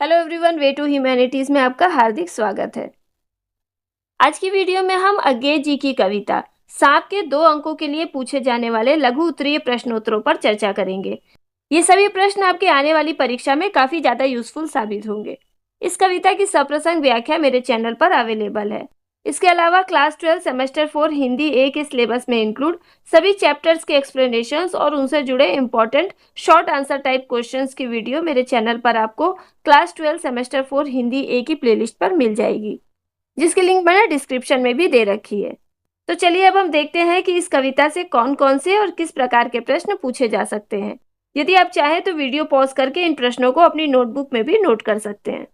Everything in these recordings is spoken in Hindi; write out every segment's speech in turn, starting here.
Hello everyone, way to humanities में आपका हार्दिक स्वागत है। आज की वीडियो में हम अज्ञे जी की कविता सांप के 2 अंकों के लिए पूछे जाने वाले लघु उत्तरीय प्रश्नोत्तरों पर चर्चा करेंगे। ये सभी प्रश्न आपके आने वाली परीक्षा में काफी ज्यादा यूजफुल साबित होंगे। इस कविता की सप्रसंग व्याख्या मेरे चैनल पर अवेलेबल है। इसके अलावा क्लास 12 सेमेस्टर 4 हिंदी ए के सिलेबस में इंक्लूड सभी चैप्टर्स के एक्सप्लेनेशंस और उनसे जुड़े important short answer type questions की वीडियो मेरे चैनल पर आपको क्लास 12 सेमेस्टर 4 हिंदी ए की प्लेलिस्ट पर मिल जाएगी, जिसकी लिंक मैंने डिस्क्रिप्शन में भी दे रखी है। तो चलिए अब हम देखते हैं कि इस कविता से कौन कौन से और किस प्रकार के प्रश्न पूछे जा सकते हैं। यदि आप चाहें तो वीडियो पॉज करके इन प्रश्नों को अपनी नोटबुक में भी नोट कर सकते हैं।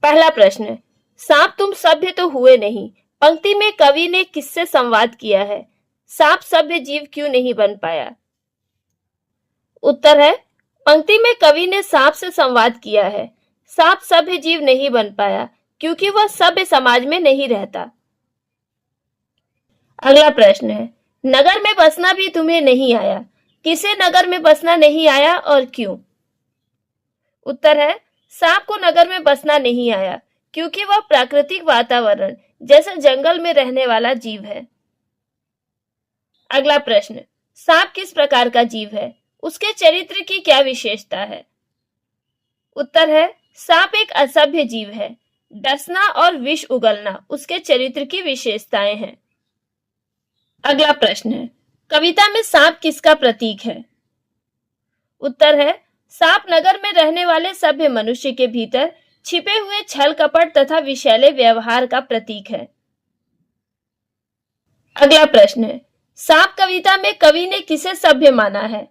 पहला प्रश्न, सांप तुम सभ्य तो हुए नहीं, पंक्ति में कवि ने किससे संवाद किया है? सांप सभ्य जीव क्यों नहीं बन पाया? उत्तर है, पंक्ति में कवि ने सांप से संवाद किया है। सांप सभ्य जीव नहीं बन पाया क्योंकि वह सभ्य समाज में नहीं रहता। अगला प्रश्न है, नगर में बसना भी तुम्हें नहीं आया, किसे नगर में बसना नहीं आया और क्यों? उत्तर है, सांप को नगर में बसना नहीं आया क्योंकि वह प्राकृतिक वातावरण जैसे जंगल में रहने वाला जीव है। अगला प्रश्न, सांप किस प्रकार का जीव है, उसके चरित्र की क्या विशेषता है? उत्तर है, सांप एक असभ्य जीव है। डसना और विष उगलना उसके चरित्र की विशेषताएं हैं। अगला प्रश्न है, कविता में सांप किसका प्रतीक है? उत्तर है, सांप नगर में रहने वाले सभ्य मनुष्य के भीतर छिपे हुए छल कपट तथा विषैले व्यवहार का प्रतीक है। अगला प्रश्न है, सांप कविता में कवि ने किसे सभ्य माना है?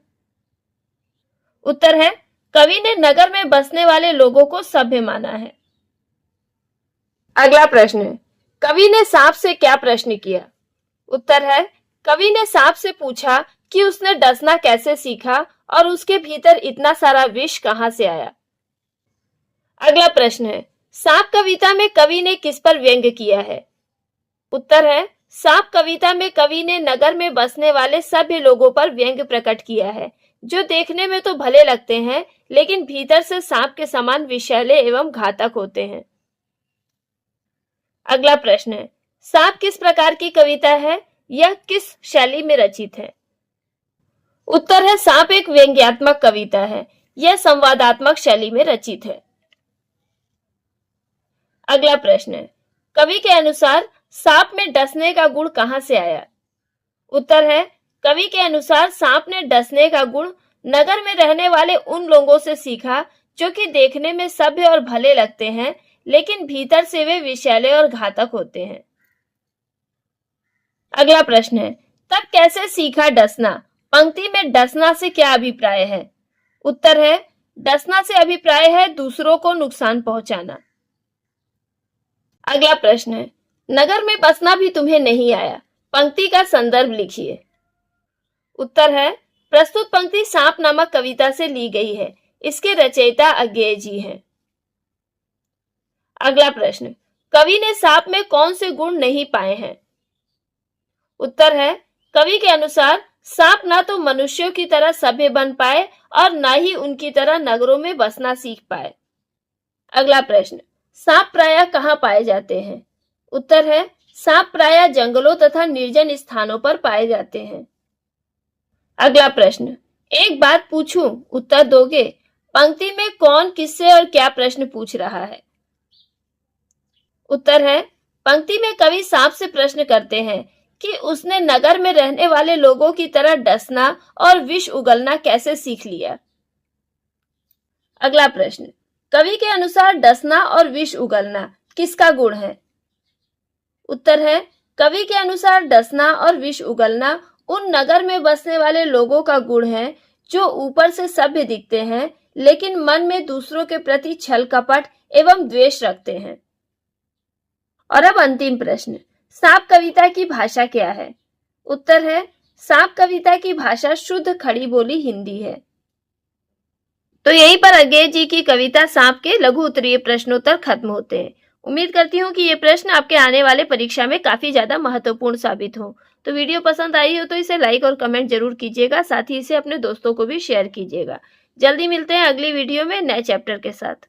उत्तर है, कवि ने नगर में बसने वाले लोगों को सभ्य माना है। अगला प्रश्न है, कवि ने सांप से क्या प्रश्न किया? उत्तर है, कवि ने सांप से पूछा कि उसने डसना कैसे सीखा और उसके भीतर इतना सारा विष कहां से आया। अगला प्रश्न है, सांप कविता में कवि ने किस पर व्यंग्य किया है? उत्तर है, सांप कविता में कवि ने नगर में बसने वाले सभ्य लोगों पर व्यंग्य प्रकट किया है, जो देखने में तो भले लगते हैं लेकिन भीतर से सांप के समान विषैले एवं घातक होते हैं। अगला प्रश्न है, सांप किस प्रकार की कविता है, यह किस शैली में रचित है? उत्तर है, सांप एक व्यंग्यात्मक कविता है, यह संवादात्मक शैली में रचित है। अगला प्रश्न है, कवि के अनुसार सांप में डसने का गुण कहां से आया? उत्तर है, कवि के अनुसार सांप ने डसने का गुण नगर में रहने वाले उन लोगों से सीखा जो कि देखने में सभ्य और भले लगते हैं लेकिन भीतर से वे विषैले और घातक होते हैं। अगला प्रश्न है, तब कैसे सीखा डसना? पंक्ति में डसना से क्या अभिप्राय है? उत्तर है, डसना से अभिप्राय है दूसरों को नुकसान पहुंचाना। अगला प्रश्न है, नगर में बसना भी तुम्हें नहीं आया, पंक्ति का संदर्भ लिखिए। उत्तर है, प्रस्तुत पंक्ति सांप नामक कविता से ली गई है, इसके रचयिता अज्ञेय जी हैं। अगला प्रश्न, कवि ने सांप में कौन से गुण नहीं पाए हैं? उत्तर है, कवि के अनुसार सांप ना तो मनुष्यों की तरह सभ्य बन पाए और ना ही उनकी तरह नगरों में बसना सीख पाए। अगला प्रश्न, सांप प्रायः कहाँ पाए जाते हैं? उत्तर है, सांप प्रायः जंगलों तथा निर्जन स्थानों पर पाए जाते हैं। अगला प्रश्न, एक बात पूछूं, उत्तर दोगे? पंक्ति में कौन किससे और क्या प्रश्न पूछ रहा है? उत्तर है, पंक्ति में कवि सांप से प्रश्न करते हैं कि उसने नगर में रहने वाले लोगों की तरह डसना और विष उगलना कैसे सीख लिया। अगला प्रश्न, कवि के अनुसार डसना और विष उगलना किसका गुण है? उत्तर है, कवि के अनुसार डसना और विष उगलना उन नगर में बसने वाले लोगों का गुण है जो ऊपर से सभ्य दिखते हैं लेकिन मन में दूसरों के प्रति छल कपट एवं द्वेष रखते हैं। और अब अंतिम प्रश्न, सांप कविता की भाषा क्या है? उत्तर है, सांप कविता की भाषा शुद्ध खड़ी बोली हिंदी है। तो यहीं पर अज्ञेय जी की कविता सांप के लघु उत्तरीय प्रश्नोत्तर खत्म होते हैं। उम्मीद करती हूँ कि ये प्रश्न आपके आने वाले परीक्षा में काफी ज्यादा महत्वपूर्ण साबित हो। तो वीडियो पसंद आई हो तो इसे लाइक और कमेंट जरूर कीजिएगा, साथ ही इसे अपने दोस्तों को भी शेयर कीजिएगा। जल्दी मिलते हैं अगली वीडियो में नए चैप्टर के साथ।